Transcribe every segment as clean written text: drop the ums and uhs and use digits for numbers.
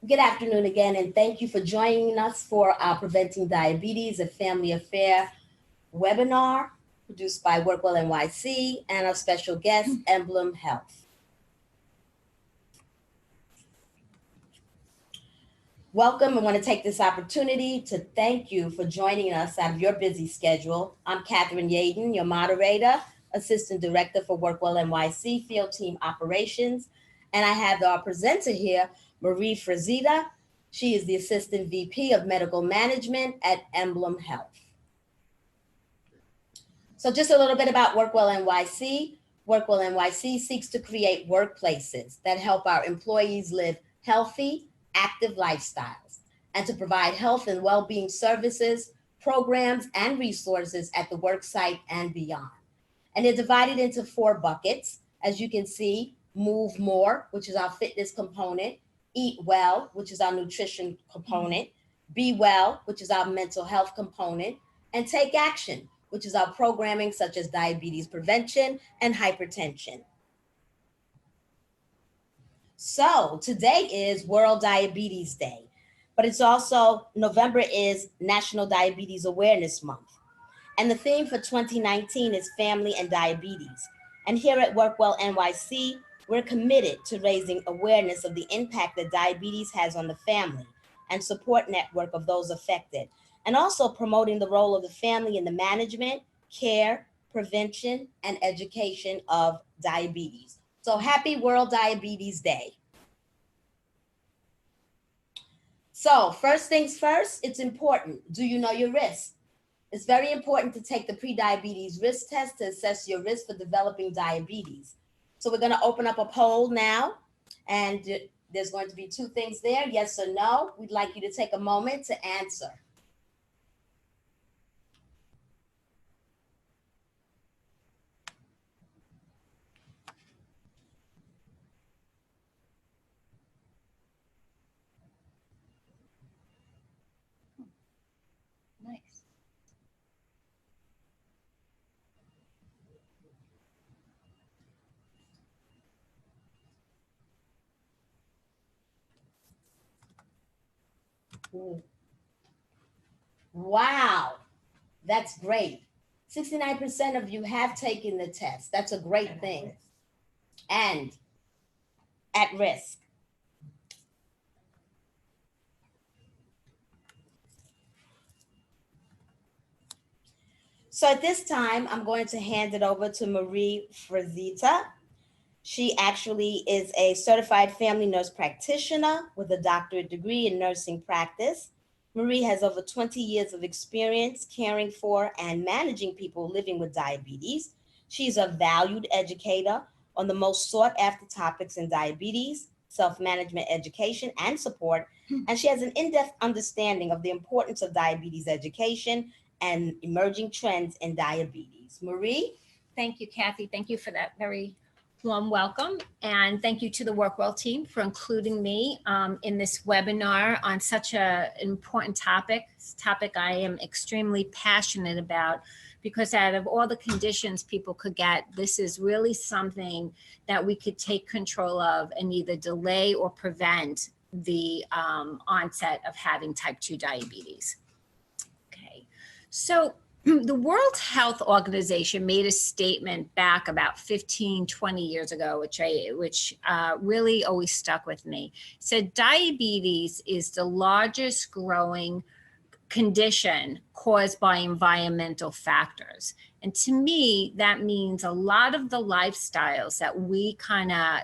Good afternoon again, and thank you for joining us for our Preventing Diabetes, a Family Affair webinar produced by Workwell NYC and our special guest, Emblem Health. Welcome. I want to take this opportunity to thank you for joining us out of your busy schedule. I'm Catherine Yaden, your moderator, Assistant Director for Workwell NYC Field Team Operations, and I have our presenter here, Marie Frazita. She is the Assistant VP of Medical Management at Emblem Health. So just a little bit about Workwell NYC. Workwell NYC seeks to create workplaces that help our employees live healthy, active lifestyles, and to provide health and well-being services, programs, and resources at the work site and beyond. And they're divided into 4 buckets. As you can see, Move More, which is our fitness component, Eat Well, which is our nutrition component, Be Well, which is our mental health component, and Take Action, which is our programming such as diabetes prevention and hypertension. So today is World Diabetes Day, but it's also November is National Diabetes Awareness Month. And the theme for 2019 is Family and Diabetes. And here at Workwell NYC, we're committed to raising awareness of the impact that diabetes has on the family and support network of those affected, and also promoting the role of the family in the management, care, prevention, and education of diabetes. So happy World Diabetes Day. So first things first, it's important. Do you know your risk? It's very important to take the pre-diabetes risk test to assess your risk for developing diabetes. So we're going to open up a poll now, and there's going to be 2 things there, yes or no. We'd like you to take a moment to answer. Nice. Wow, that's great. 69% of you have taken the test. That's a great thing. And at risk. So at this time, I'm going to hand it over to Marie Frazita. She actually is a certified family nurse practitioner with a doctorate degree in nursing practice. Marie has over 20 years of experience caring for and managing people living with diabetes. She's a valued educator on the most sought after topics in diabetes, self-management education and support. And she has an in-depth understanding of the importance of diabetes education and emerging trends in diabetes. Marie? Thank you, Kathy. Thank you for that very warm welcome. And thank you to the Workwell team for including me in this webinar on such an important topic. This topic I am extremely passionate about, because out of all the conditions people could get, this is really something that we could take control of and either delay or prevent the onset of having type 2 diabetes. Okay, so the World Health Organization made a statement back about 15, 20 years ago, which really always stuck with me. It said diabetes is the largest growing condition caused by environmental factors. And to me, that means a lot of the lifestyles that we kind of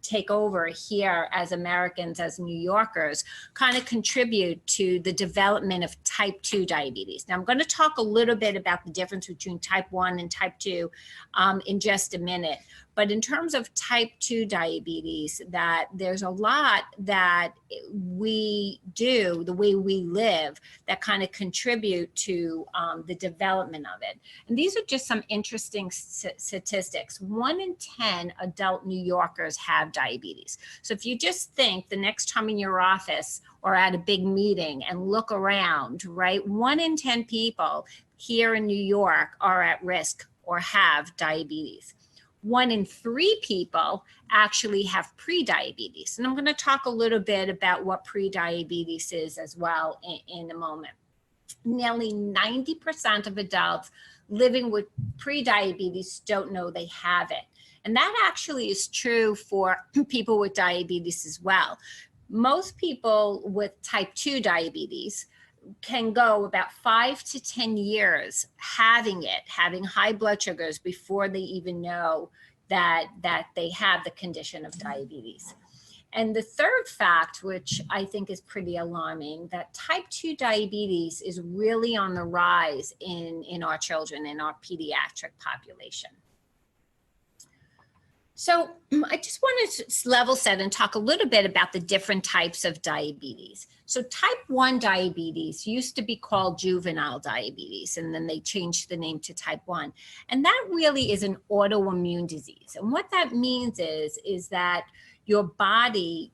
take over here as Americans, as New Yorkers, kind of contribute to the development of type 2 diabetes. Now, I'm going to talk a little bit about the difference between type 1 and type 2 in just a minute. But in terms of type 2 diabetes, that there's a lot that we do, the way we live, that kind of contribute to the development of it. And these are just some interesting statistics. 1 in 10 adult New Yorkers have diabetes. So if you just think the next time in your office or at a big meeting and look around, right, 1 in 10 people here in New York are at risk or have diabetes. 1 in 3 people actually have prediabetes. And I'm going to talk a little bit about what prediabetes is as well in a moment. Nearly 90% of adults living with prediabetes don't know they have it. And that actually is true for people with diabetes as well. Most people with type 2 diabetes can go about 5 to 10 years having high blood sugars before they even know that they have the condition of diabetes. And the third fact, which I think is pretty alarming, that type 2 diabetes is really on the rise in our children, in our pediatric population. So I just wanted to level set and talk a little bit about the different types of diabetes. So type 1 diabetes used to be called juvenile diabetes, and then they changed the name to type 1. And that really is an autoimmune disease. And what that means is that your body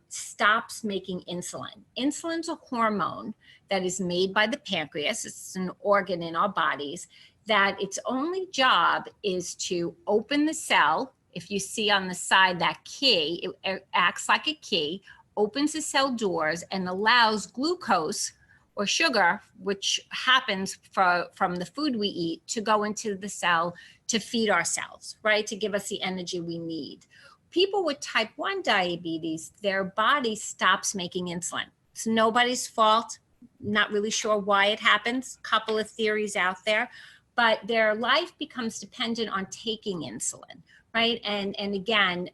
stops making insulin. Insulin's a hormone that is made by the pancreas. It's an organ in our bodies that its only job is to open the cell. If you see on the side that key, it acts like a key, opens the cell doors and allows glucose or sugar, which happens from the food we eat, to go into the cell to feed our cells, right? To give us the energy we need. People with type 1 diabetes, their body stops making insulin. It's nobody's fault. Not really sure why it happens. Couple of theories out there, but their life becomes dependent on taking insulin, right? And again,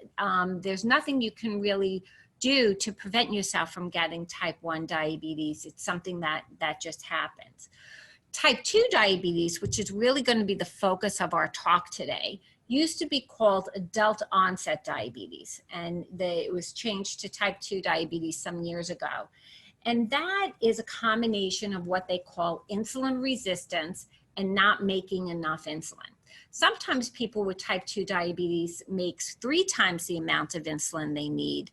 there's nothing you can really do to prevent yourself from getting type 1 diabetes. It's something that just happens. Type 2 diabetes, which is really going to be the focus of our talk today, used to be called adult onset diabetes, and it was changed to type 2 diabetes some years ago. And that is a combination of what they call insulin resistance and not making enough insulin. Sometimes people with type 2 diabetes makes 3 times the amount of insulin they need,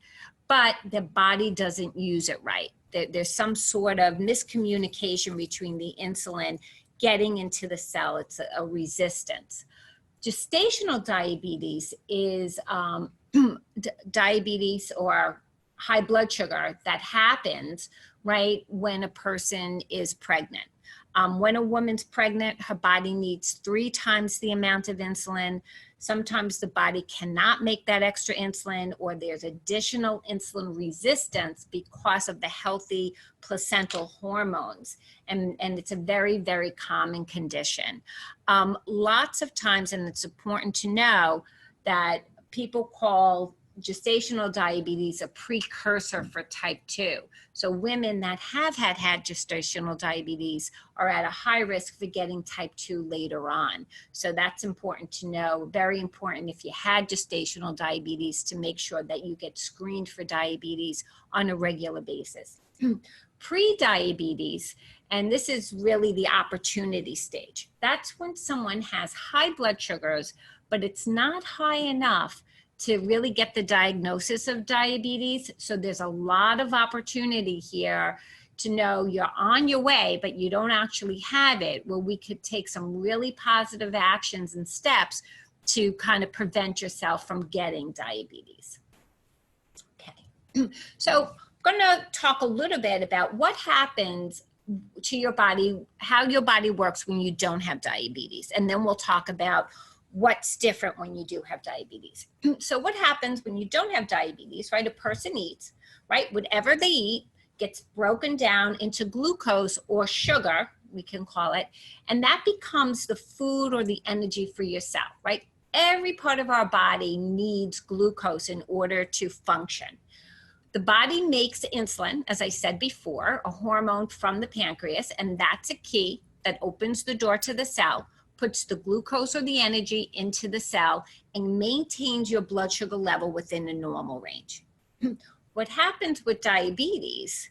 but their body doesn't use it right. There's some sort of miscommunication between the insulin getting into the cell. It's a resistance. Gestational diabetes is diabetes or high blood sugar that happens right when a person is pregnant. When a woman's pregnant, her body needs 3 times the amount of insulin. Sometimes the body cannot make that extra insulin, or there's additional insulin resistance because of the healthy placental hormones. And it's a very, very common condition. Lots of times, and it's important to know that people call gestational diabetes a precursor for type 2. So women that have had gestational diabetes are at a high risk for getting type 2 later on. So that's important to know. Very important if you had gestational diabetes to make sure that you get screened for diabetes on a regular basis. Pre-diabetes, and this is really the opportunity stage. That's when someone has high blood sugars, but it's not high enough to really get the diagnosis of diabetes. So there's a lot of opportunity here to know you're on your way, but you don't actually have it, where we could take some really positive actions and steps to kind of prevent yourself from getting diabetes. Okay, so I'm going to talk a little bit about what happens to your body, how your body works when you don't have diabetes. And then we'll talk about what's different when you do have diabetes. So what happens when you don't have diabetes, right? A person eats, right? Whatever they eat gets broken down into glucose or sugar, we can call it, and that becomes the food or the energy for your cell, right? Every part of our body needs glucose in order to function. The body makes insulin, as I said before, a hormone from the pancreas, and that's a key that opens the door to the cell, puts the glucose or the energy into the cell, and maintains your blood sugar level within a normal range. What happens with diabetes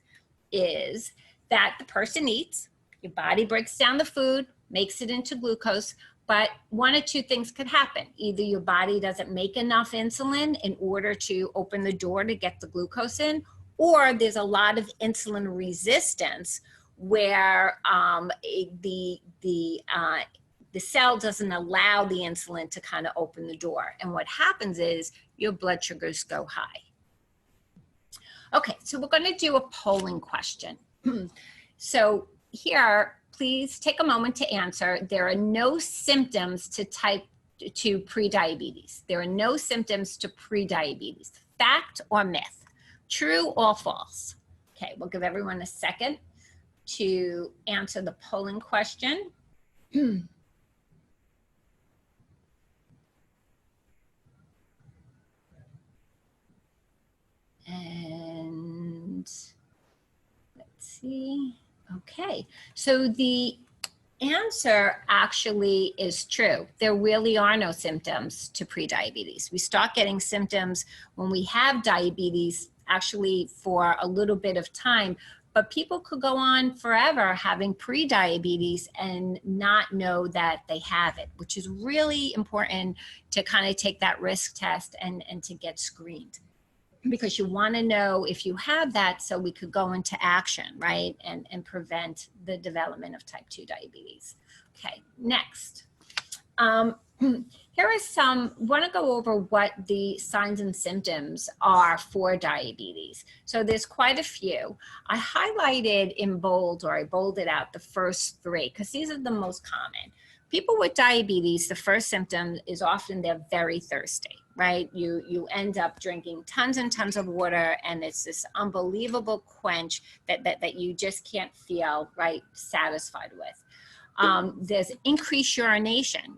is that the person eats, your body breaks down the food, makes it into glucose, but 1 or 2 things could happen. Either your body doesn't make enough insulin in order to open the door to get the glucose in, or there's a lot of insulin resistance where the the cell doesn't allow the insulin to kind of open the door. And what happens is your blood sugars go high. Okay, so we're going to do a polling question. So here, please take a moment to answer. There are no symptoms to type 2 prediabetes. There are no symptoms to prediabetes. Fact or myth? True or false? Okay, we'll give everyone a second to answer the polling question. And let's see. Okay, so the answer actually is true. There really are no symptoms to prediabetes. We start getting symptoms when we have diabetes, actually for a little bit of time, but people could go on forever having prediabetes and not know that they have it, which is really important to kind of take that risk test and to get screened. Because you want to know if you have that so we could go into action, right? And prevent the development of type 2 diabetes. Okay, next. Here are some, want to go over what the signs and symptoms are for diabetes. So there's quite a few. I highlighted in bold, or I bolded out the first 3, because these are the most common. People with diabetes, the first symptom is often they're very thirsty, right? You end up drinking tons and tons of water, and it's this unbelievable quench that you just can't feel, right, satisfied with. There's increased urination.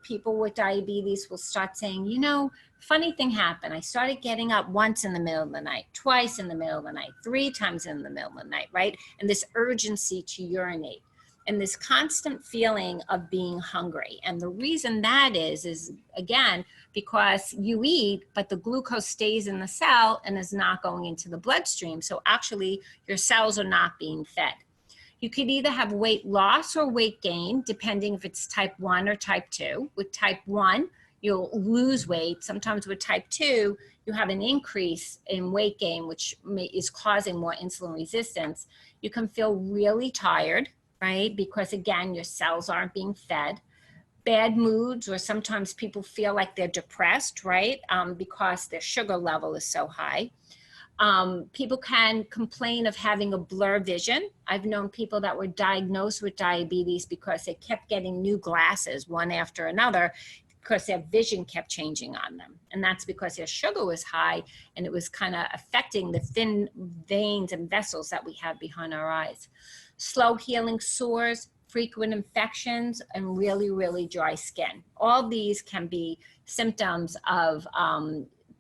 People with diabetes will start saying, you know, funny thing happened. I started getting up once in the middle of the night, twice in the middle of the night, 3 times in the middle of the night, right? And this urgency to urinate. And this constant feeling of being hungry. And the reason that is again, because you eat, but the glucose stays in the cell and is not going into the bloodstream. So actually your cells are not being fed. You could either have weight loss or weight gain, depending if it's type 1 or type 2. With type 1, you'll lose weight. Sometimes with type 2, you have an increase in weight gain, which is causing more insulin resistance. You can feel really tired, right? Because again, your cells aren't being fed. Bad moods, or sometimes people feel like they're depressed, right? Because their sugar level is so high. People can complain of having a blur vision. I've known people that were diagnosed with diabetes because they kept getting new glasses one after another because their vision kept changing on them. And that's because their sugar was high and it was kind of affecting the thin veins and vessels that we have behind our eyes. Slow healing sores, frequent infections, and really, really dry skin. All these can be symptoms of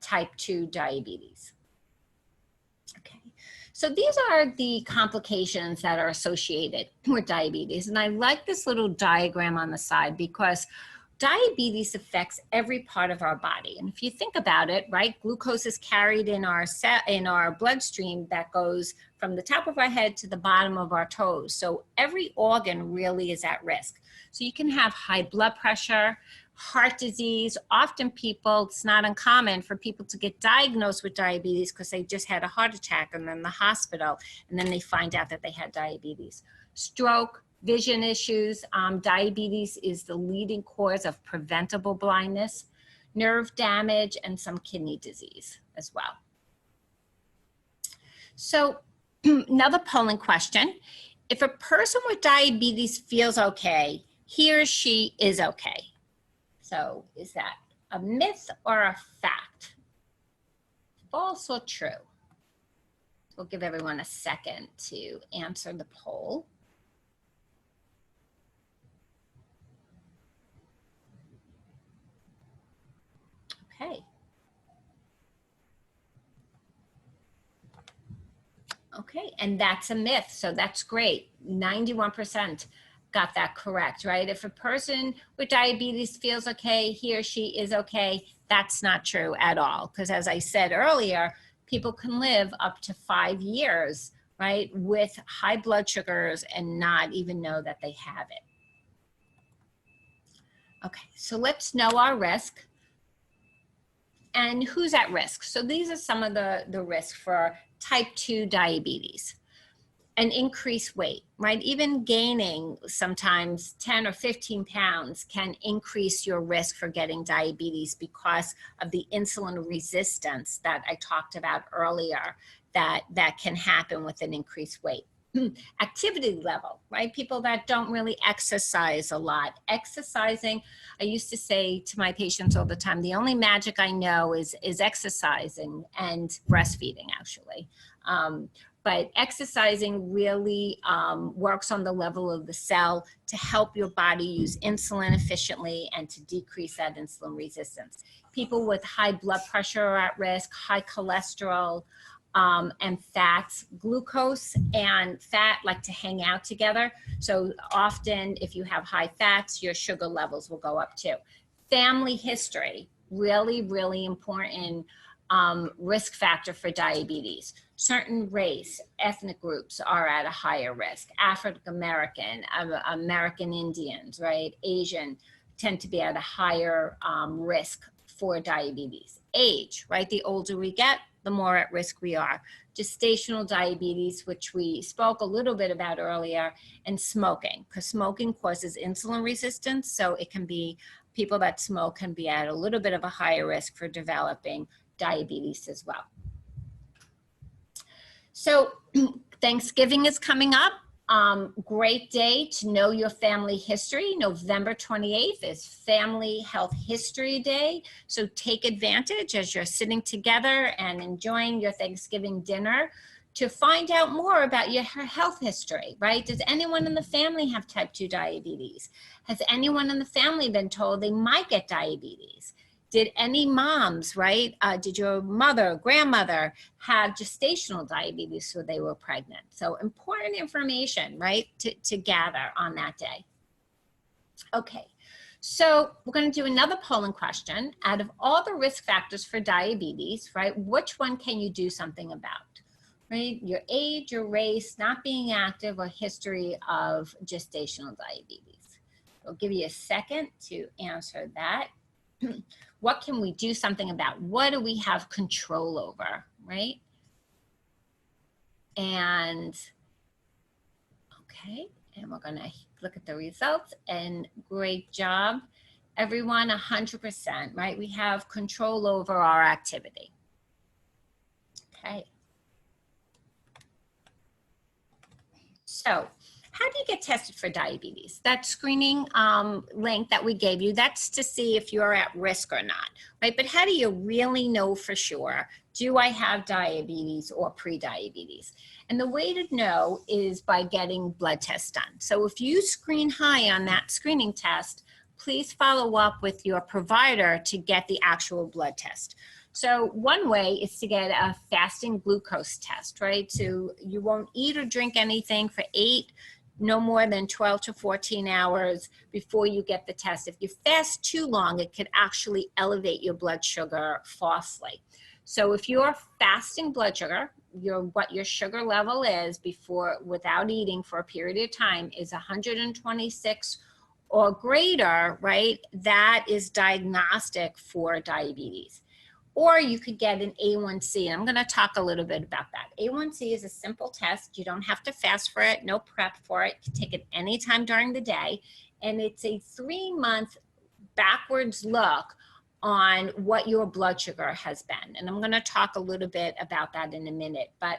type 2 diabetes. Okay, so these are the complications that are associated with diabetes. And I like this little diagram on the side because diabetes affects every part of our body. And if you think about it, right, glucose is carried in our bloodstream that goes from the top of our head to the bottom of our toes. So every organ really is at risk. So you can have high blood pressure, heart disease. Often people, it's not uncommon for people to get diagnosed with diabetes because they just had a heart attack and then in the hospital, and then they find out that they had diabetes. Stroke, vision issues. Diabetes is the leading cause of preventable blindness, nerve damage, and some kidney disease as well. So another polling question. If a person with diabetes feels okay, he or she is okay. So is that a myth or a fact? False or true? We'll give everyone a second to answer the poll. Okay. Okay, and that's a myth, so that's great. 91% got that correct, right? If a person with diabetes feels okay, he or she is okay, that's not true at all. Because as I said earlier, people can live up to 5 years, right, with high blood sugars and not even know that they have it. Okay, so let's know our risk. And who's at risk? So these are some of the risks for type 2 diabetes. an increased weight, right? Even gaining sometimes 10 or 15 pounds can increase your risk for getting diabetes because of the insulin resistance that I talked about earlier that can happen with an increased weight. Activity level, right? People that don't really exercise a lot. Exercising, I used to say to my patients all the time, the only magic I know is exercising and breastfeeding, actually. But exercising really works on the level of the cell to help your body use insulin efficiently and to decrease that insulin resistance. People with high blood pressure are at risk, high cholesterol, and fats. Glucose and fat like to hang out together. So often if you have high fats, your sugar levels will go up too. Family history, really, really important risk factor for diabetes. Certain race, ethnic groups are at a higher risk. African American, American Indians, right? Asian tend to be at a higher risk for diabetes. Age, right? The older we get, the more at risk we are. Gestational diabetes, which we spoke a little bit about earlier, and smoking, because smoking causes insulin resistance. So it can be, people that smoke can be at a little bit of a higher risk for developing diabetes as well. So Thanksgiving is coming up. Great day to know your family history. November 28th is Family Health History Day. So take advantage as you're sitting together and enjoying your Thanksgiving dinner to find out more about your health history, right? Does anyone in the family have type 2 diabetes? Has anyone in the family been told they might get diabetes? Did any moms, right? Did your mother, grandmother have gestational diabetes when they were pregnant? So important information, right, to gather on that day. Okay, so we're going to do another polling question. Out of all the risk factors for diabetes, right, which one can you do something about? Right, your age, your race, not being active, or history of gestational diabetes. I'll give you a second to answer that. What can we do something about? What do we have control over, right? And, okay, and we're gonna look at the results, and great job, everyone, 100%, right? We have control over our activity. Okay. So, how do you get tested for diabetes? That screening link that we gave you, that's to see if you're at risk or not, right? But how do you really know for sure, do I have diabetes or pre-diabetes? And the way to know is by getting blood tests done. So if you screen high on that screening test, please follow up with your provider to get the actual blood test. So one way is to get a fasting glucose test, right? So you won't eat or drink anything for no more than 12 to 14 hours before you get the test. If you fast too long, it could actually elevate your blood sugar falsely. So if you're fasting blood sugar, what your sugar level is without eating for a period of time is 126 or greater, right? That is diagnostic for diabetes. Or you could get an A1C, and I'm going to talk a little bit about that. A1C is a simple test. You don't have to fast for it, no prep for it. You can take it anytime during the day, and it's a 3-month backwards look on what your blood sugar has been. And I'm going to talk a little bit about that in a minute. But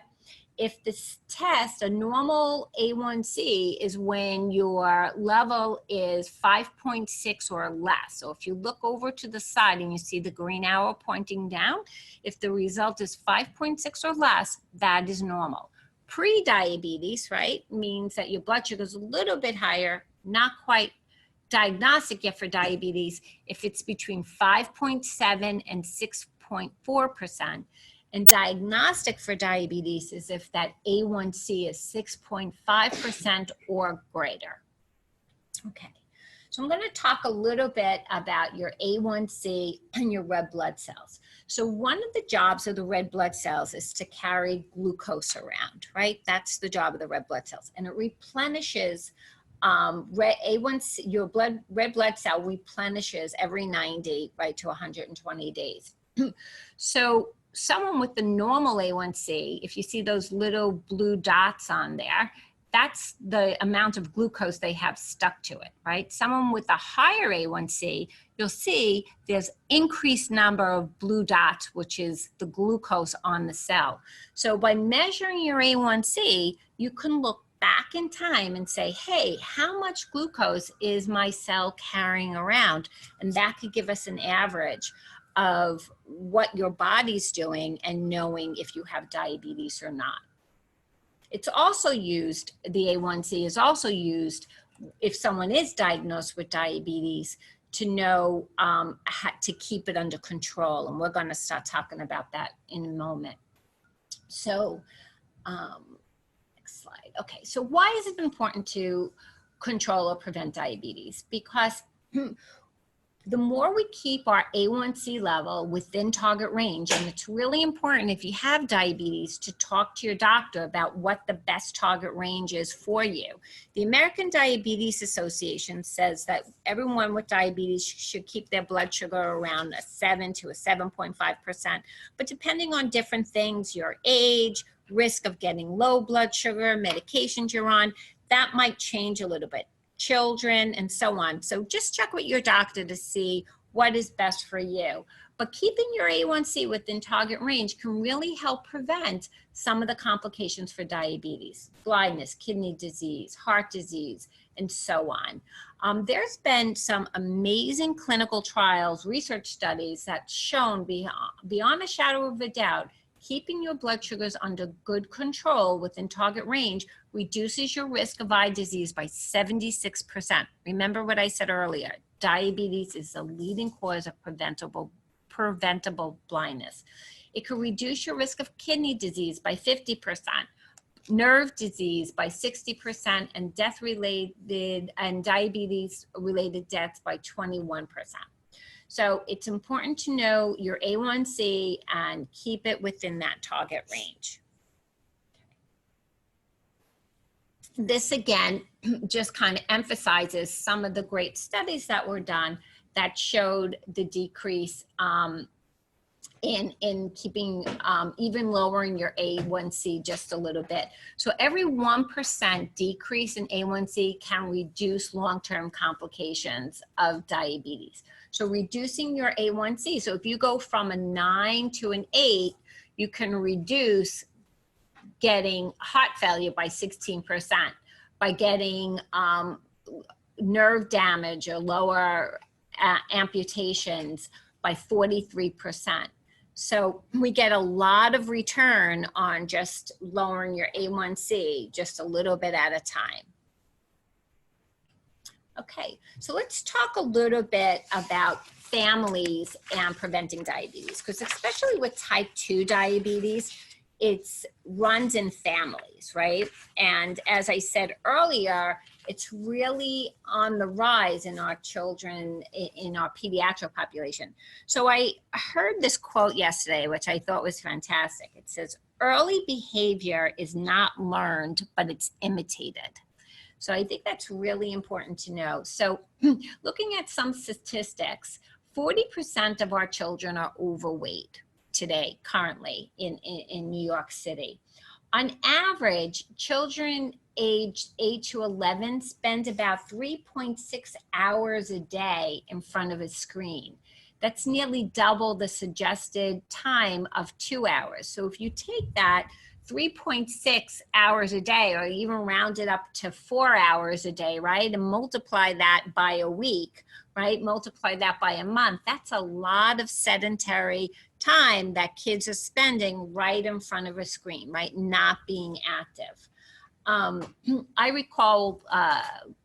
if this test, a normal A1C, is when your level is 5.6 or less. So if you look over to the side and you see the green arrow pointing down, if the result is 5.6 or less, that is normal. Pre-diabetes, right, means that your blood sugar is a little bit higher, not quite diagnostic yet for diabetes, if it's between 5.7 and 6.4%. And diagnostic for diabetes is if that A1C is 6.5% or greater. Okay, so I'm going to talk a little bit about your A1C and your red blood cells. So one of the jobs of the red blood cells is to carry glucose around, right? That's the job of the red blood cells. And it replenishes A1C, your red blood cell replenishes every 90, right, to 120 days. So someone with the normal A1C, if you see those little blue dots on there, that's the amount of glucose they have stuck to it, right? Someone with a higher A1C, you'll see there's increased number of blue dots, which is the glucose on the cell. So by measuring your A1C, you can look back in time and say, hey, how much glucose is my cell carrying around? And that could give us an average of what your body's doing and knowing if you have diabetes or not. It's also used, the A1C is also used if someone is diagnosed with diabetes to know how to keep it under control. And we're going to start talking about that in a moment. So, next slide. Okay, so why is it important to control or prevent diabetes? Because the more we keep our A1C level within target range, and it's really important if you have diabetes to talk to your doctor about what the best target range is for you. The American Diabetes Association says that everyone with diabetes should keep their blood sugar around a 7 to a 7.5%. But depending on different things, your age, risk of getting low blood sugar, medications you're on, that might change a little bit. Children and so on. So just check with your doctor to see what is best for you. But keeping your A1C within target range can really help prevent some of the complications for diabetes, blindness, kidney disease, heart disease, and so on. There's been some amazing clinical trials, research studies that's shown beyond a shadow of a doubt, keeping your blood sugars under good control within target range reduces your risk of eye disease by 76%. Remember what I said earlier, diabetes is the leading cause of preventable blindness. It could reduce your risk of kidney disease by 50%, nerve disease by 60%, and death-related and diabetes-related deaths by 21%. So it's important to know your A1C and keep it within that target range. This again just kind of emphasizes some of the great studies that were done that showed the decrease in keeping, even lowering your A1C just a little bit. So every 1% decrease in A1C can reduce long-term complications of diabetes. So reducing your A1C, so if you go from a 9 to an 8, you can reduce getting heart failure by 16%, by getting nerve damage or lower amputations by 43%. So we get a lot of return on just lowering your A1C just a little bit at a time. Okay, so let's talk a little bit about families and preventing diabetes, because especially with type 2 diabetes, it runs in families, right? And as I said earlier, it's really on the rise in our children, in our pediatric population. So I heard this quote yesterday, which I thought was fantastic. It says, early behavior is not learned, but it's imitated. So I think that's really important to know. So looking at some statistics, 40% of our children are overweight today, currently in New York City. On average, children aged 8 to 11 spend about 3.6 hours a day in front of a screen. That's nearly double the suggested time of 2 hours. So if you take that 3.6 hours a day, or even round it up to 4 hours a day, right? And multiply that by a week, right? Multiply that by a month. That's a lot of sedentary time that kids are spending right in front of a screen, right? Not being active. I recall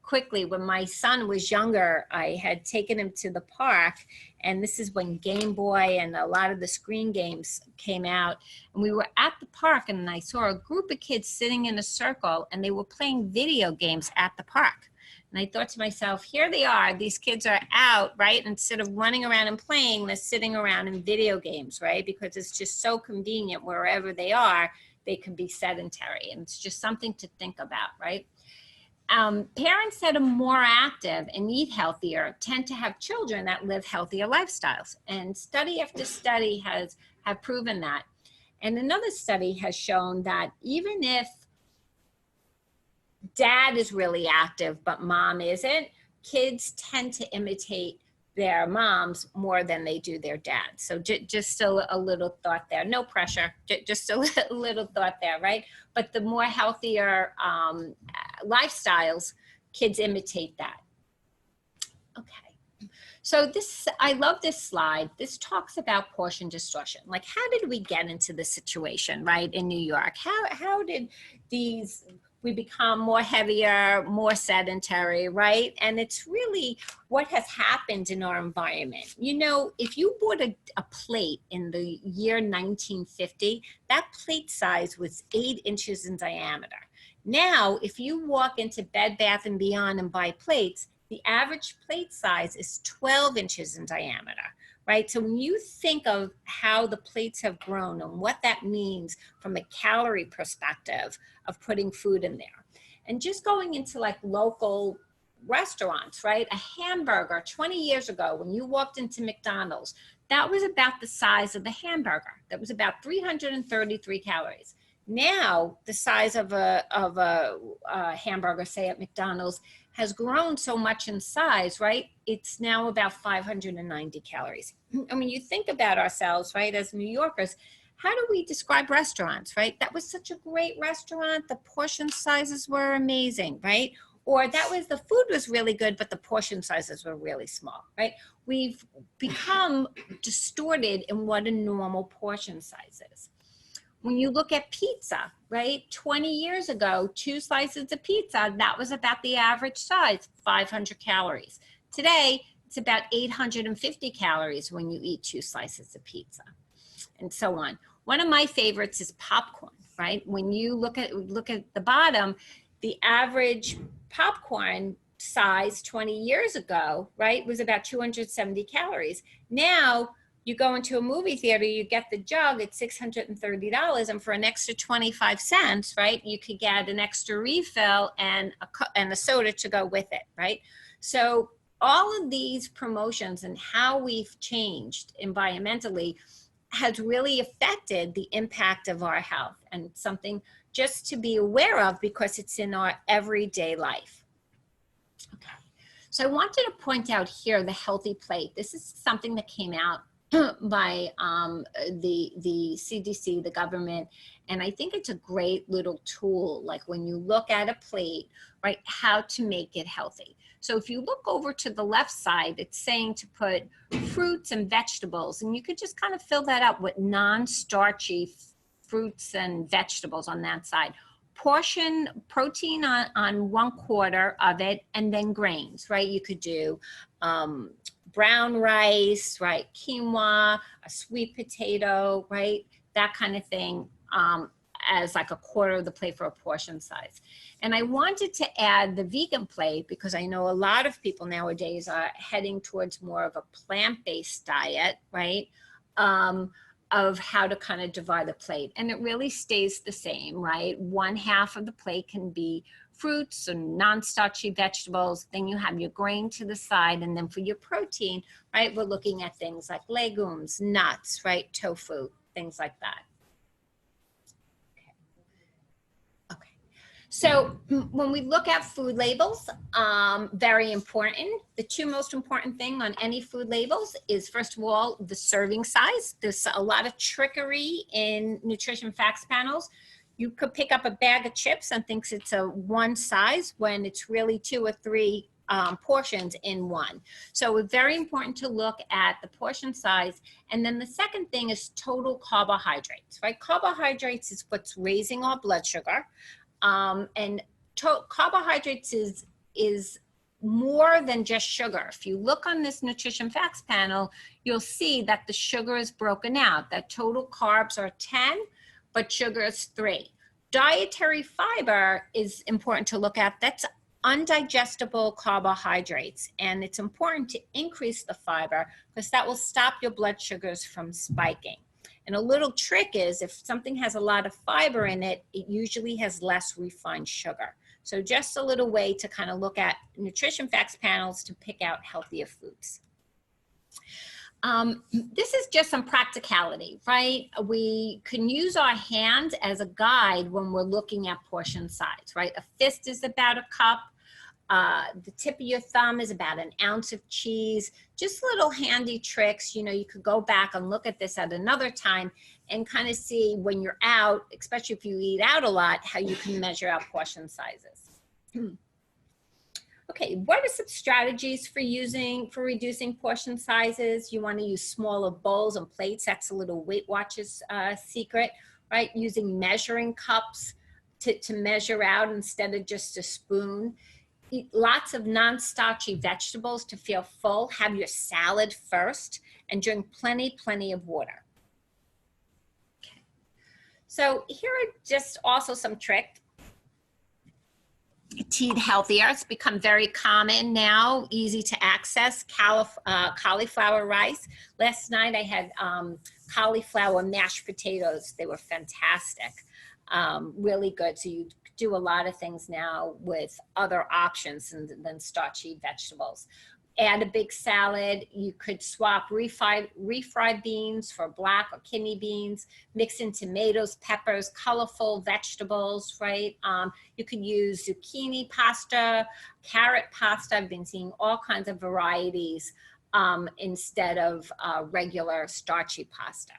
quickly when my son was younger, I had taken him to the park, and this is when Game Boy and a lot of the screen games came out, and we were at the park, and I saw a group of kids sitting in a circle, and they were playing video games at the park. And I thought to myself, here they are, these kids are out, right? Instead of running around and playing, they're sitting around in video games, right? Because it's just so convenient wherever they are, they can be sedentary. And it's just something to think about, right? Parents that are more active and eat healthier tend to have children that live healthier lifestyles. And study after study has have proven that. And another study has shown that even if dad is really active, but mom isn't, kids tend to imitate their moms more than they do their dads. So just a little thought there. No pressure, just a little thought there, right? But the more healthier lifestyles, kids imitate that. Okay. So I love this slide. This talks about portion distortion. Like, how did we get into this situation, right, in New York? How did we become more heavier, more sedentary, right? And it's really what has happened in our environment. You know, if you bought a plate in the year 1950, that plate size was 8 inches in diameter. Now, if you walk into Bed Bath & Beyond and buy plates, the average plate size is 12 inches in diameter, right? So when you think of how the plates have grown and what that means from a calorie perspective of putting food in there, and just going into like local restaurants, right? A hamburger 20 years ago, when you walked into McDonald's, that was about the size of the hamburger. That was about 333 calories. Now, the size of a hamburger, say at McDonald's, has grown so much in size, right? It's now about 590 calories. And when you think about ourselves, right, as New Yorkers, how do we describe restaurants, right? That was such a great restaurant. The portion sizes were amazing, right? Or the food was really good, but the portion sizes were really small, right? We've become distorted in what a normal portion size is. When you look at pizza, right? 20 years ago, 2 slices of pizza, that was about the average size, 500 calories. Today, it's about 850 calories when you eat 2 slices of pizza, and so on. One of my favorites is popcorn, right? When you look at the bottom, the average popcorn size 20 years ago, right, was about 270 calories. Now, you go into a movie theater, you get the jug at $630, and for an extra 25 cents, right, you could get an extra refill and a soda to go with it, right? So all of these promotions and how we've changed environmentally has really affected the impact of our health, and it's something just to be aware of because it's in our everyday life. Okay, so I wanted to point out here the healthy plate. This is something that came out by the CDC, the government, and I think it's a great little tool, like when you look at a plate, right, how to make it healthy. So if you look over to the left side, it's saying to put fruits and vegetables, and you could just kind of fill that up with non-starchy fruits and vegetables on that side. Portion protein on 1/4 of it, and then grains, right? You could do brown rice, right? Quinoa, a sweet potato, right? That kind of thing, as like 1/4 of the plate for a portion size. And I wanted to add the vegan plate because I know a lot of people nowadays are heading towards more of a plant-based diet, right? Of how to kind of divide the plate. And it really stays the same, right? 1/2 of the plate can be fruits and non-starchy vegetables. Then you have your grain to the side. And then for your protein, right, we're looking at things like legumes, nuts, right, tofu, things like that. Okay. So when we look at food labels, very important. The 2 most important thing on any food labels is, first of all, the serving size. There's a lot of trickery in nutrition facts panels. You could pick up a bag of chips and thinks it's a 1 size when it's really 2 or 3 portions in one. So it's very important to look at the portion size. And then the second thing is total carbohydrates, right? Carbohydrates is what's raising our blood sugar. And carbohydrates is more than just sugar. If you look on this nutrition facts panel, you'll see that the sugar is broken out, that total carbs are 10, but sugar is 3. Dietary fiber is important to look at. That's undigestible carbohydrates. And it's important to increase the fiber because that will stop your blood sugars from spiking. And a little trick is if something has a lot of fiber in it, it usually has less refined sugar. So just a little way to kind of look at nutrition facts panels to pick out healthier foods. This is just some practicality, right? We can use our hand as a guide when we're looking at portion size, right? A fist is about a cup. The tip of your thumb is about an ounce of cheese. Just little handy tricks. You know, you could go back and look at this at another time and kind of see when you're out, especially if you eat out a lot, how you can measure out portion sizes. Okay, what are some strategies for reducing portion sizes? You want to use smaller bowls and plates. That's a little Weight Watchers secret, right? Using measuring cups to measure out instead of just a spoon. Eat lots of non-starchy vegetables to feel full. Have your salad first and drink plenty of water. Okay. So here are just also some tricks to eat healthier. It's become very common now, easy to access. Cauliflower rice. Last night I had cauliflower mashed potatoes. They were fantastic, really good. So you do a lot of things now with other options than starchy vegetables. Add a big salad. You could swap refried beans for black or kidney beans, mix in tomatoes, peppers, colorful vegetables, right? You could use zucchini pasta, carrot pasta. I've been seeing all kinds of varieties instead of regular starchy pasta.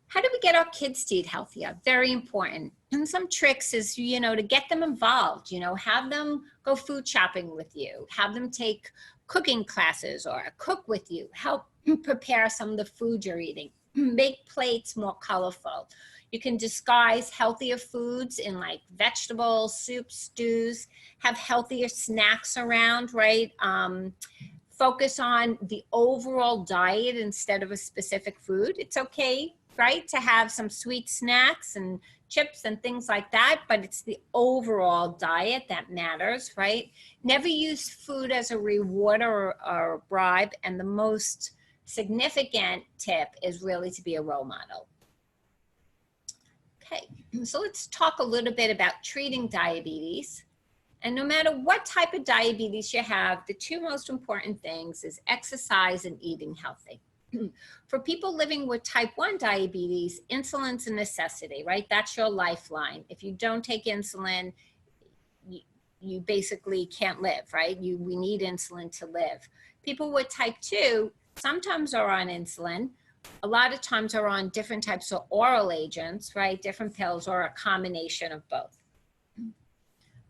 How do we get our kids to eat healthier? Very important. And some tricks is, you know, to get them involved, you know, have them go food shopping with you, have them take cooking classes or cook with you, help prepare some of the food you're eating, make plates more colorful. You can disguise healthier foods in like vegetables, soups, stews, have healthier snacks around, right? Focus on the overall diet instead of a specific food. It's okay, right, to have some sweet snacks and chips and things like that, but it's the overall diet that matters, right? Never use food as a reward or a bribe, and the most significant tip is really to be a role model. Okay, so let's talk a little bit about treating diabetes. And no matter what type of diabetes you have, the two most important things is exercise and eating healthy. For people living with type 1 diabetes, insulin's a necessity, right? That's your lifeline. If you don't take insulin, you basically can't live, right? We need insulin to live. People with type 2 sometimes are on insulin. A lot of times are on different types of oral agents, right? Different pills or a combination of both.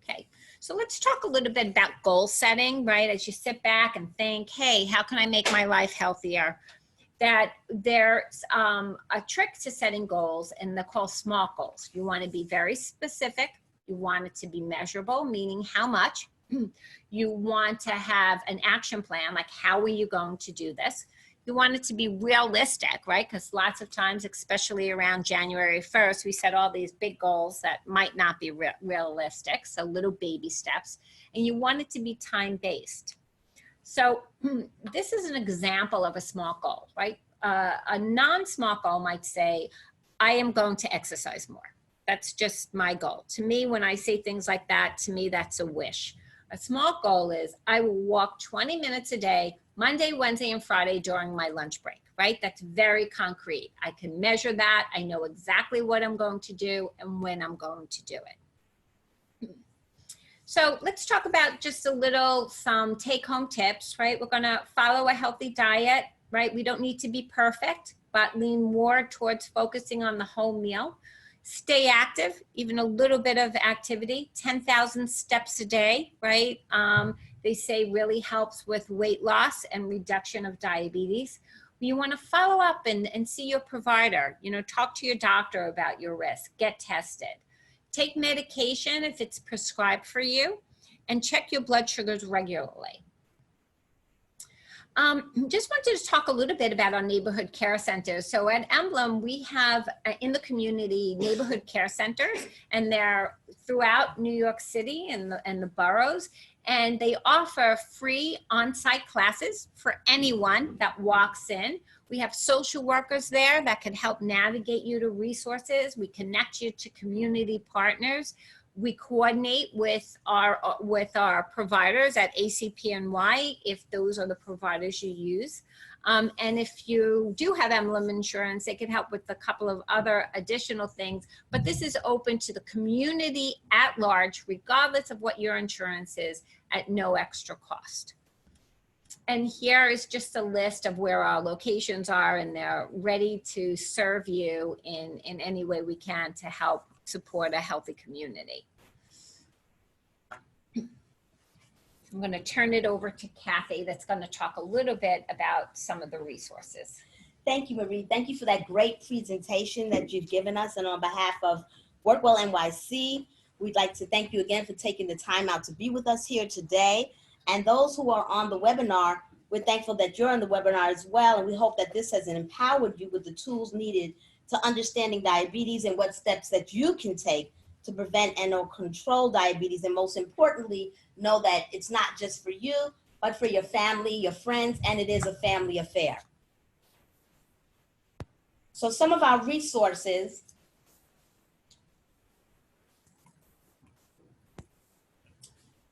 Okay, so let's talk a little bit about goal setting, right? As you sit back and think, hey, how can I make my life healthier? That there's a trick to setting goals, and they're called SMART goals. You want to be very specific. You want it to be measurable, meaning how much. You want to have an action plan, like how are you going to do this? You want it to be realistic, right? Because lots of times, especially around January 1st, we set all these big goals that might not be realistic, so little baby steps. And you want it to be time-based. So this is an example of a SMART goal, right? A non-SMART goal might say, I am going to exercise more. That's just my goal. To me, when I say things like that, to me, that's a wish. A SMART goal is, I will walk 20 minutes a day, Monday, Wednesday, and Friday during my lunch break, right? That's very concrete. I can measure that. I know exactly what I'm going to do and when I'm going to do it. So let's talk about just some take-home tips, right? We're gonna follow a healthy diet, right? We don't need to be perfect, but lean more towards focusing on the whole meal. Stay active, even a little bit of activity, 10,000 steps a day, right? They say really helps with weight loss and reduction of diabetes. You wanna follow up and see your provider, you know, talk to your doctor about your risk, get tested. Take medication if it's prescribed for you, and check your blood sugars regularly. Just wanted to talk a little bit about our neighborhood care centers. So at Emblem, we have in the community neighborhood care centers, and they're throughout New York City and the boroughs, and they offer free on-site classes for anyone that walks in. We have social workers there that can help navigate you to resources. We connect you to community partners. We coordinate with our providers at ACPNY if those are the providers you use. And if you do have emblem insurance, they can help with a couple of other additional things. But this is open to the community at large, regardless of what your insurance is, at no extra cost. And here is just a list of where our locations are, and they're ready to serve you in any way we can to help support a healthy community. I'm going to turn it over to Kathy that's going to talk a little bit about some of the resources. Thank you, Marie. Thank you for that great presentation that you've given us. And on behalf of WorkWell NYC, we'd like to thank you again for taking the time out to be with us here today. And those who are on the webinar, we're thankful that you're on the webinar as well. And we hope that this has empowered you with the tools needed to understanding diabetes and what steps that you can take to prevent and or control diabetes. And most importantly, know that it's not just for you, but for your family, your friends, and it is a family affair. So some of our resources.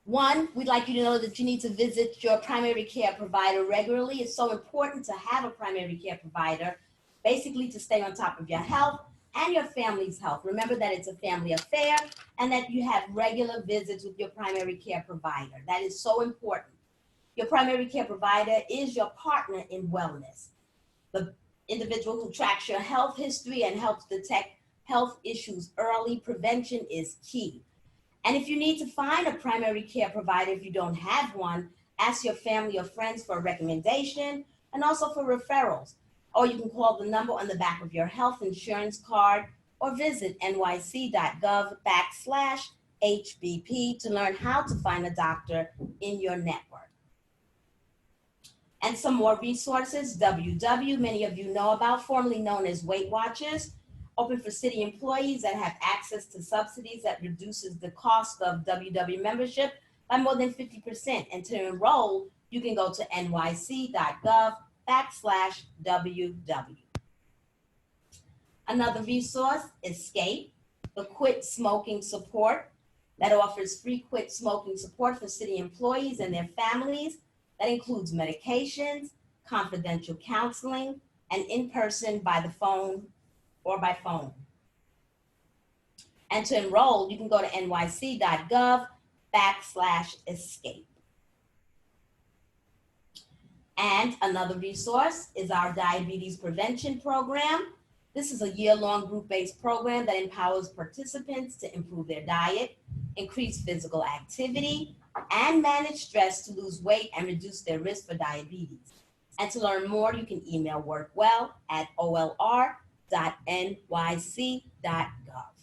One, we'd like you to know that you need to visit your primary care provider regularly. It's so important to have a primary care provider, basically to stay on top of your health and your family's health. Remember that it's a family affair and that you have regular visits with your primary care provider. That is so important. Your primary care provider is your partner in wellness. The individual who tracks your health history and helps detect health issues early. Prevention is key. And if you need to find a primary care provider, if you don't have one, ask your family or friends for a recommendation and also for referrals. Or you can call the number on the back of your health insurance card or visit nyc.gov/HBP to learn how to find a doctor in your network. And some more resources, WW, many of you know about, formerly known as Weight Watchers, open for city employees that have access to subsidies that reduces the cost of WW membership by more than 50%. And to enroll, you can go to nyc.gov/WW. Another resource, Escape, the quit smoking support that offers free quit smoking support for city employees and their families. That includes medications, confidential counseling, and in-person by the phone or by phone. And to enroll, you can go to nyc.gov/escape. And another resource is our diabetes prevention program. This is a year-long group-based program that empowers participants to improve their diet, increase physical activity, and manage stress to lose weight and reduce their risk for diabetes. And to learn more, you can email workwell@olr.nyc.gov.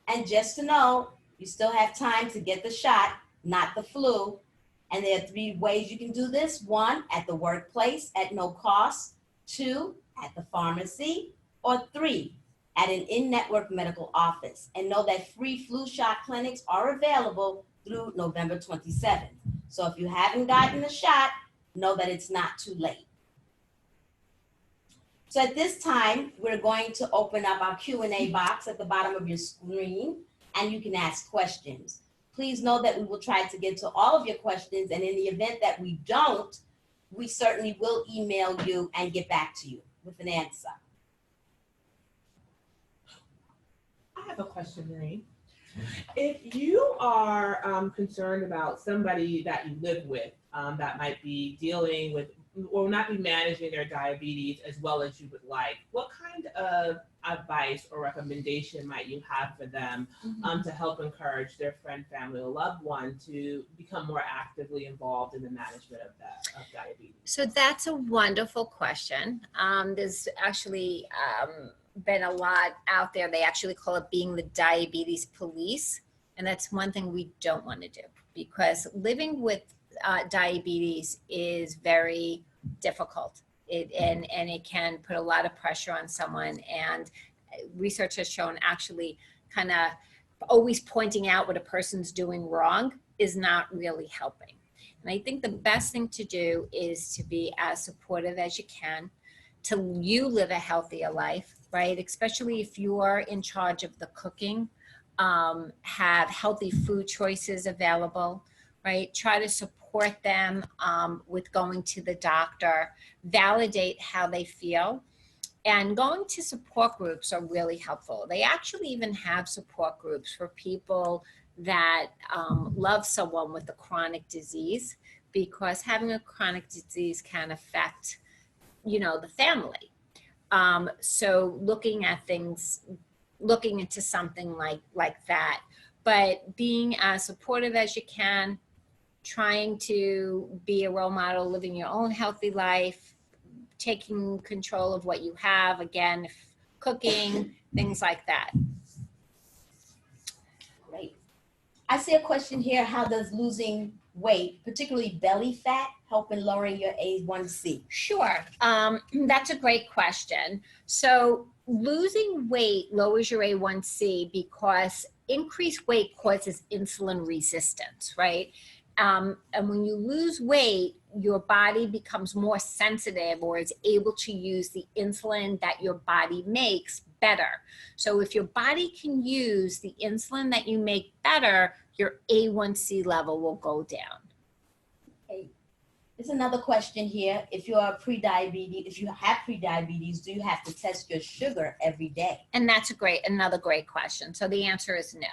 And just to know, you still have time to get the shot, not the flu. And there are 3 ways you can do this. 1, at the workplace at no cost. 2, at the pharmacy. Or 3, at an in-network medical office. And know that free flu shot clinics are available through November 27th. So if you haven't gotten the shot, know that it's not too late. So at this time, we're going to open up our Q&A box at the bottom of your screen, and you can ask questions. Please know that we will try to get to all of your questions, and in the event that we don't, we certainly will email you and get back to you with an answer. I have a question, Marie. If you are concerned about somebody that you live with that might be dealing with or not be managing their diabetes as well as you would like, what kind of advice or recommendation might you have for them to help encourage their friend, family, or loved one to become more actively involved in the management of diabetes? So that's a wonderful question. There's actually been a lot out there. They actually call it being the diabetes police. And that's one thing we don't want to do, because living with diabetes is very difficult. And it can put a lot of pressure on someone. And research has shown actually kind of always pointing out what a person's doing wrong is not really helping. And I think the best thing to do is to be as supportive as you can, to you live a healthier life, right? Especially if you're in charge of the cooking have healthy food choices available, right? Try to support them with going to the doctor, validate how they feel. And going to support groups are really helpful. They actually even have support groups for people that love someone with a chronic disease, because having a chronic disease can affect, you know, the family. So looking at things, looking into something like that, but being as supportive as you can, trying to be a role model, living your own healthy life, taking control of what you have, again, cooking, things like that. Great. I see a question here. How does losing weight, particularly belly fat, help in lowering your A1C? Sure. That's a great question. So losing weight lowers your A1C because increased weight causes insulin resistance, right? And when you lose weight, your body becomes more sensitive, or is able to use the insulin that your body makes better. So if your body can use the insulin that you make better, your A1C level will go down. Okay. There's another question here. If you have pre-diabetes, do you have to test your sugar every day? And that's another great question. So the answer is no.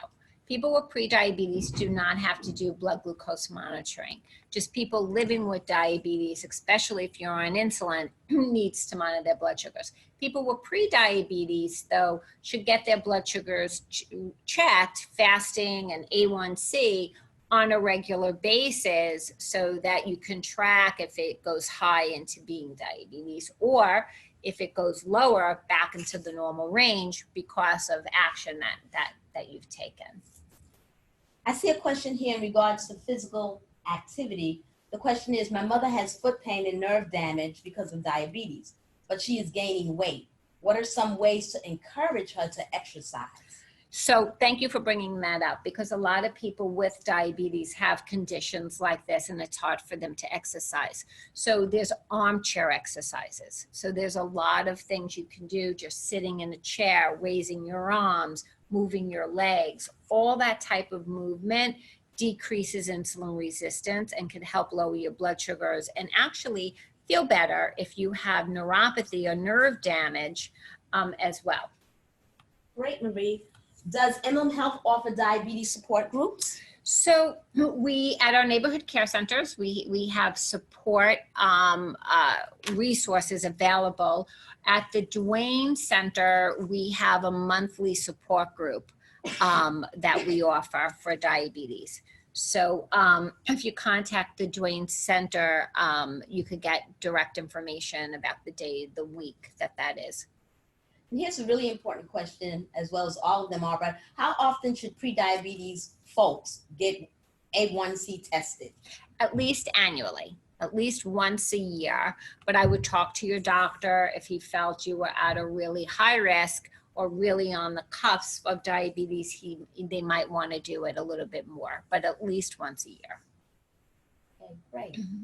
People with pre-diabetes do not have to do blood glucose monitoring. Just people living with diabetes, especially if you're on insulin, needs to monitor their blood sugars. People with pre-diabetes, though, should get their blood sugars checked, fasting and A1C, on a regular basis, so that you can track if it goes high into being diabetes, or if it goes lower back into the normal range because of action that you've taken. I see a question here in regards to physical activity. The question is, my mother has foot pain and nerve damage because of diabetes, but she is gaining weight. What are some ways to encourage her to exercise? So thank you for bringing that up, because a lot of people with diabetes have conditions like this, and it's hard for them to exercise. So there's armchair exercises. So there's a lot of things you can do, just sitting in a chair, raising your arms, moving your legs. All that type of movement decreases insulin resistance and can help lower your blood sugars, and actually feel better if you have neuropathy or nerve damage as well. Great, Marie. Does Emblem Health offer diabetes support groups? So we, at our neighborhood care centers, we have support resources available. At the Duane Center, we have a monthly support group that we offer for diabetes. So if you contact the Duane Center, you could get direct information about the day of the week that is. And here's a really important question, as well as all of them are, but how often should pre-diabetes folks get A1C tested? At least annually, at least once a year. But I would talk to your doctor if he felt you were at a really high risk or really on the cusp of diabetes. They might want to do it a little bit more, but at least once a year. Okay, great. Mm-hmm.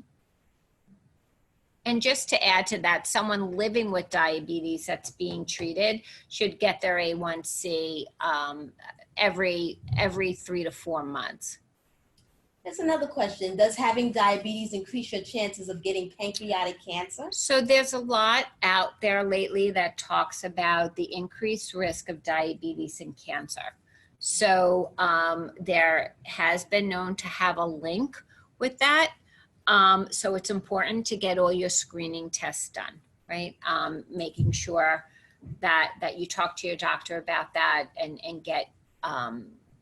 And just to add to that, someone living with diabetes that's being treated should get their A1C every 3 to 4 months. That's another question. Does having diabetes increase your chances of getting pancreatic cancer? So there's a lot out there lately that talks about the increased risk of diabetes and cancer. So there has been known to have a link with that. So it's important to get all your screening tests done, right? Making sure that you talk to your doctor about that and get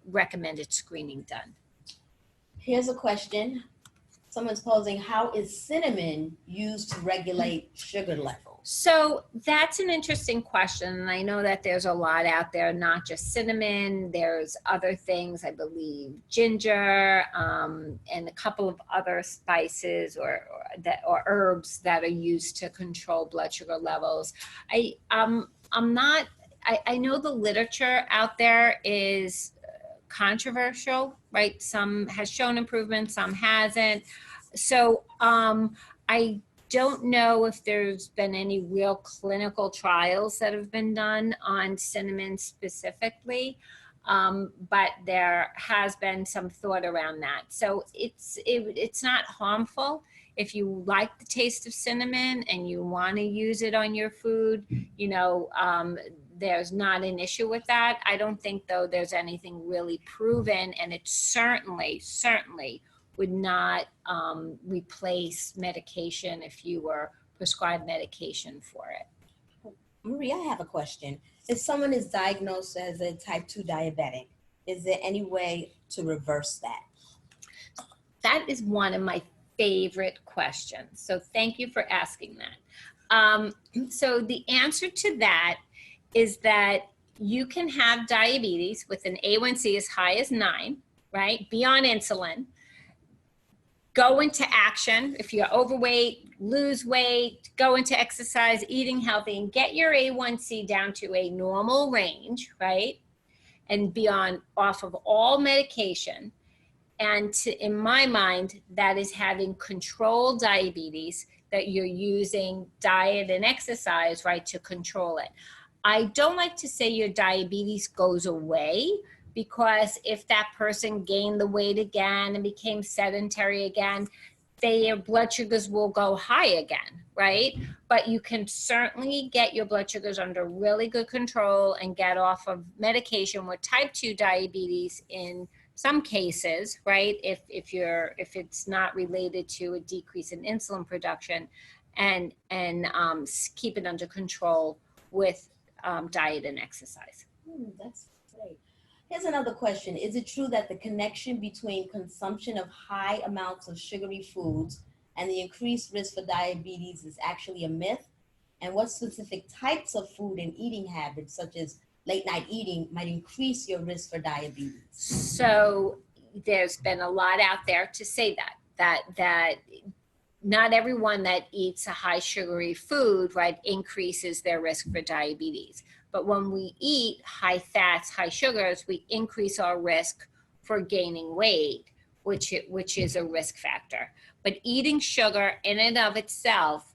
recommended screening done. Here's a question. Someone's posing, how is cinnamon used to regulate sugar levels? So that's an interesting question. And I know that there's a lot out there, not just cinnamon. There's other things, I believe, ginger, and a couple of other spices or herbs that are used to control blood sugar levels. I know the literature out there is controversial, right? Some has shown improvement, some hasn't. So I don't know if there's been any real clinical trials that have been done on cinnamon specifically. but there has been some thought around that. So it's not harmful. If you like the taste of cinnamon and you want to use it on your food, you know, there's not an issue with that. I don't think, though, there's anything really proven, and it certainly would not replace medication if you were prescribed medication for it. Marie, I have a question. If someone is diagnosed as a type 2 diabetic, is there any way to reverse that? That is one of my favorite questions. So thank you for asking that. So the answer to that is that you can have diabetes with an A1C as high as 9, right? Be on insulin. Go into action. If you're overweight, lose weight, go into exercise, eating healthy, and get your A1C down to a normal range, right? And be off of all medication. And in my mind, that is having controlled diabetes, that you're using diet and exercise, right, to control it. I don't like to say your diabetes goes away, because if that person gained the weight again and became sedentary again, their blood sugars will go high again, right? But you can certainly get your blood sugars under really good control and get off of medication with type 2 diabetes in some cases, right? If it's not related to a decrease in insulin production, and keep it under control with diet and exercise. That's great. Here's another question. Is it true that the connection between consumption of high amounts of sugary foods and the increased risk for diabetes is actually a myth? And what specific types of food and eating habits, such as late night eating, might increase your risk for diabetes? So there's been a lot out there to say that not everyone that eats a high sugary food, right, increases their risk for diabetes. But when we eat high fats, high sugars, we increase our risk for gaining weight, which is a risk factor. But eating sugar in and of itself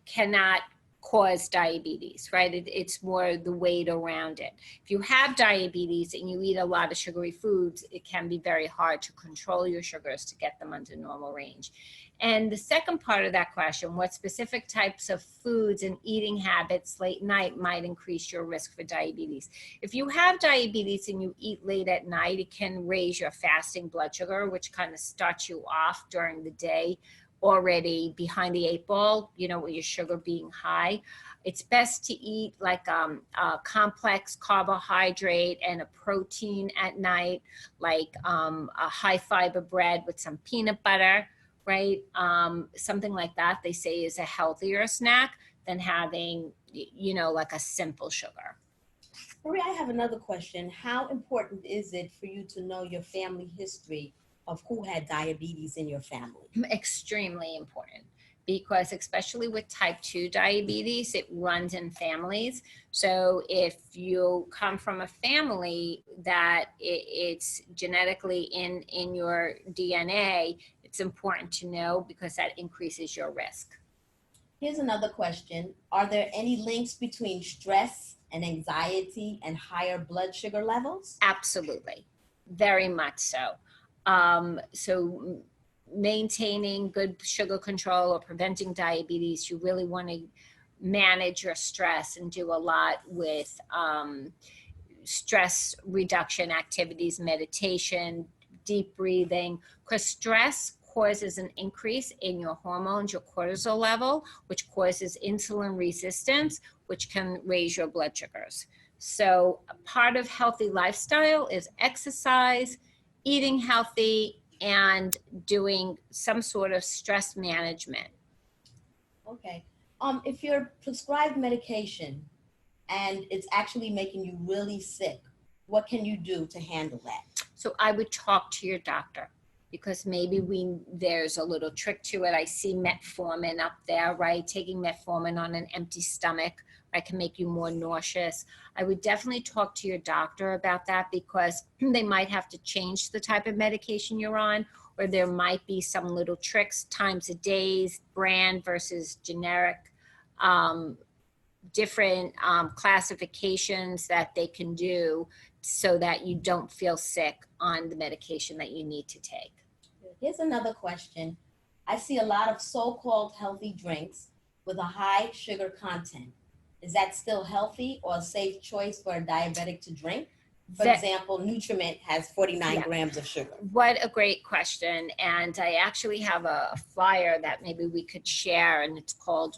cannot cause diabetes, right? It's more the weight around it. If you have diabetes and you eat a lot of sugary foods, it can be very hard to control your sugars to get them under normal range. And the second part of that question, what specific types of foods and eating habits late night might increase your risk for diabetes? If you have diabetes and you eat late at night, it can raise your fasting blood sugar, which kind of starts you off during the day already behind the 8 ball, you know, with your sugar being high. It's best to eat like a complex carbohydrate and a protein at night, like a high fiber bread with some peanut butter, right? Something like that, they say, is a healthier snack than having, you know, like a simple sugar. Maria, I have another question. How important is it for you to know your family history of who had diabetes in your family? Extremely important, because especially with type 2 diabetes, it runs in families. So if you come from a family that it's genetically in your DNA, it's important to know, because that increases your risk. Here's another question. Are there any links between stress and anxiety and higher blood sugar levels? Absolutely, very much so. So maintaining good sugar control or preventing diabetes, you really want to manage your stress and do a lot with stress reduction activities, meditation, deep breathing, because stress causes an increase in your hormones, your cortisol level, which causes insulin resistance, which can raise your blood sugars. So a part of healthy lifestyle is exercise, eating healthy, and doing some sort of stress management. Okay. If you're prescribed medication and it's actually making you really sick, what can you do to handle that? So I would talk to your doctor, because maybe there's a little trick to it. I see metformin up there, right? Taking metformin on an empty stomach, right, can make you more nauseous. I would definitely talk to your doctor about that, because they might have to change the type of medication you're on, or there might be some little tricks, times of days, brand versus generic, different classifications that they can do so that you don't feel sick on the medication that you need to take. Here's another question. I see a lot of so-called healthy drinks with a high sugar content. Is that still healthy or a safe choice for a diabetic to drink? For example, Nutriment has 49 grams of sugar. What a great question. And I actually have a flyer that maybe we could share, and it's called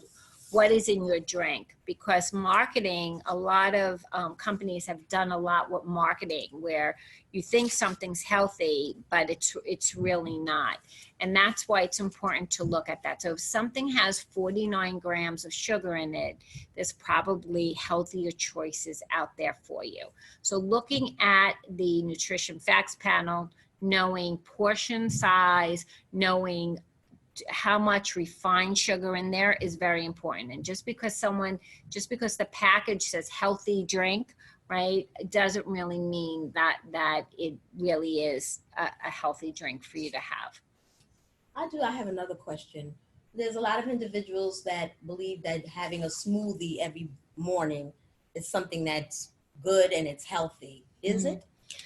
What is in Your Drink? Because marketing, a lot of companies have done a lot with marketing where you think something's healthy, but it's really not. And that's why it's important to look at that. So if something has 49 grams of sugar in it, there's probably healthier choices out there for you. So looking at the nutrition facts panel, knowing portion size, knowing how much refined sugar in there is very important. And just because the package says healthy drink, right, doesn't really mean that it really is a healthy drink for you to have. I have another question. There's a lot of individuals that believe that having a smoothie every morning is something that's good and it's healthy. Is it?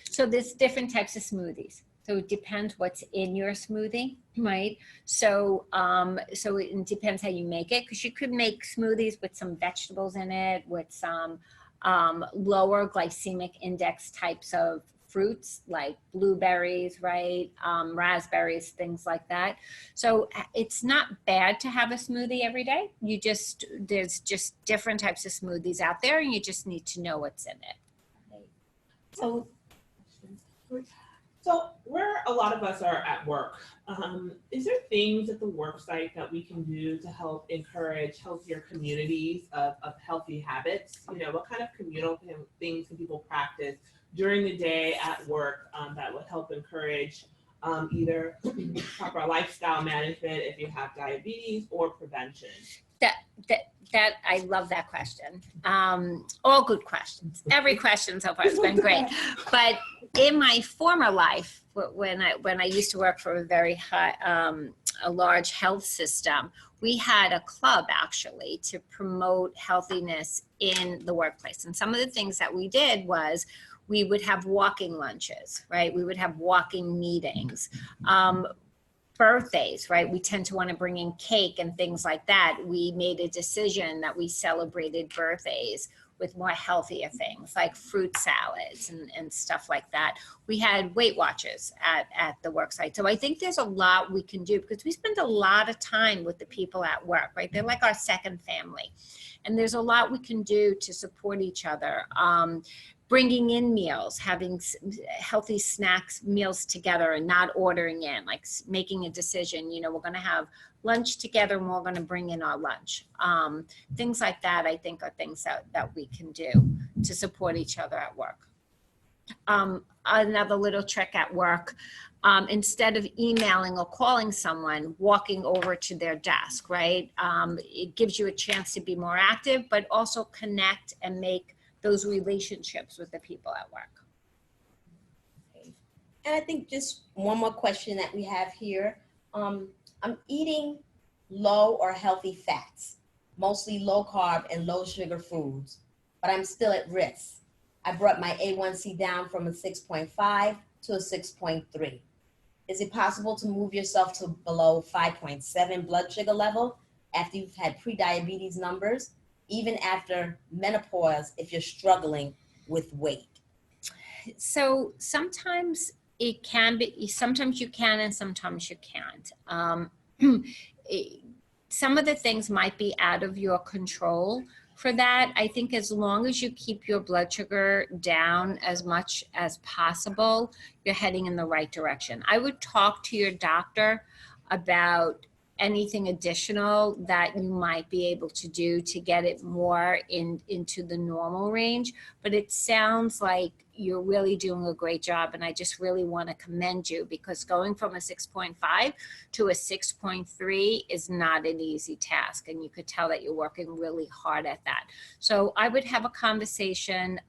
So there's different types of smoothies. So it depends what's in your smoothie, right? So it depends how you make it, because you could make smoothies with some vegetables in it, with some lower glycemic index types of fruits like blueberries, right? Raspberries, things like that. So it's not bad to have a smoothie every day. There's just different types of smoothies out there, and you just need to know what's in it. So where a lot of us are at work, is there things at the work site that we can do to help encourage healthier communities of healthy habits? You know, what kind of communal things can people practice during the day at work that would help encourage either proper lifestyle management if you have diabetes, or prevention? That I love that question. All good questions. Every question so far has been great. But in my former life, when I used to work for a very a large health system, we had a club actually to promote healthiness in the workplace. And some of the things that we did was we would have walking lunches, right? We would have walking meetings. Birthdays, right? We tend to want to bring in cake and things like that. We made a decision that we celebrated birthdays with more healthier things like fruit salads and stuff like that. We had Weight Watchers at the work site. So I think there's a lot we can do, because we spend a lot of time with the people at work, right? They're like our second family. And there's a lot we can do to support each other. Bringing in meals, having healthy snacks, meals together, and not ordering in, like making a decision, you know, we're going to have lunch together and we're going to bring in our lunch. Things like that, I think, are things that we can do to support each other at work. Another little trick at work, instead of emailing or calling someone, walking over to their desk, right? It gives you a chance to be more active, but also connect and make those relationships with the people at work. And I think just one more question that we have here. I'm eating low or healthy fats, mostly low carb and low sugar foods, but I'm still at risk. I brought my A1C down from a 6.5 to a 6.3. Is it possible to move yourself to below 5.7 blood sugar level after you've had pre-diabetes numbers, even after menopause, if you're struggling with weight? So sometimes it can be, sometimes you can and sometimes you can't. Some of the things might be out of your control. For that, I think as long as you keep your blood sugar down as much as possible, you're heading in the right direction. I would talk to your doctor about anything additional that you might be able to do to get it more into the normal range. But it sounds like you're really doing a great job, and I just really want to commend you, because going from a 6.5 to a 6.3 is not an easy task, and you could tell that you're working really hard at that. So I would have a conversation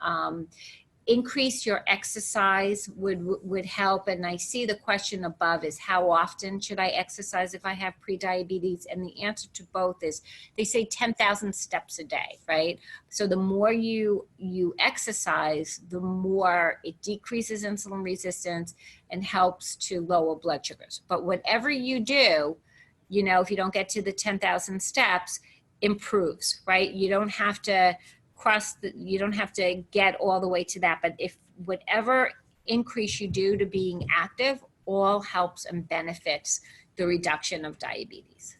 increase your exercise would help. And I see the question above is, how often should I exercise if I have prediabetes? And the answer to both is, they say 10,000 steps a day, right? So the more you exercise, the more it decreases insulin resistance and helps to lower blood sugars. But whatever you do, you know, if you don't get to the 10,000 steps, improves, right? You don't have to you don't have to get all the way to that, but if whatever increase you do to being active all helps and benefits the reduction of diabetes.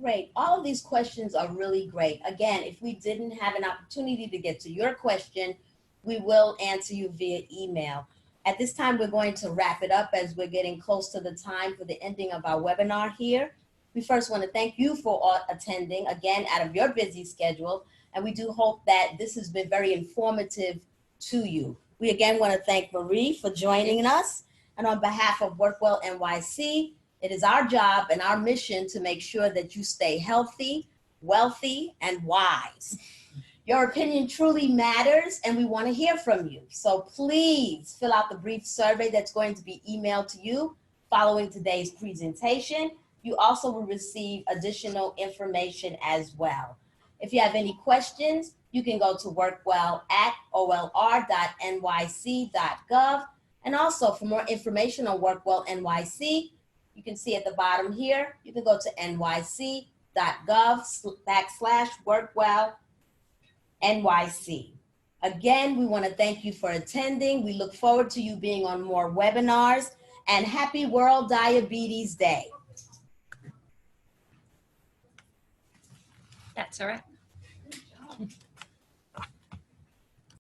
Great. All of these questions are really great. Again, if we didn't have an opportunity to get to your question, we will answer you via email. At this time, we're going to wrap it up as we're getting close to the time for the ending of our webinar here. We first want to thank you for all attending, again, out of your busy schedule. And we do hope that this has been very informative to you. We again want to thank Marie for joining us. And on behalf of WorkWell NYC, it is our job and our mission to make sure that you stay healthy, wealthy, and wise. Your opinion truly matters, and we want to hear from you. So please fill out the brief survey that's going to be emailed to you following today's presentation. You also will receive additional information as well. If you have any questions, you can go to workwell@olr.nyc.gov. And also for more information on WorkWell NYC, you can see at the bottom here, you can go to nyc.gov/workwell-nyc. Again, we want to thank you for attending. We look forward to you being on more webinars, and happy World Diabetes Day. That's all right.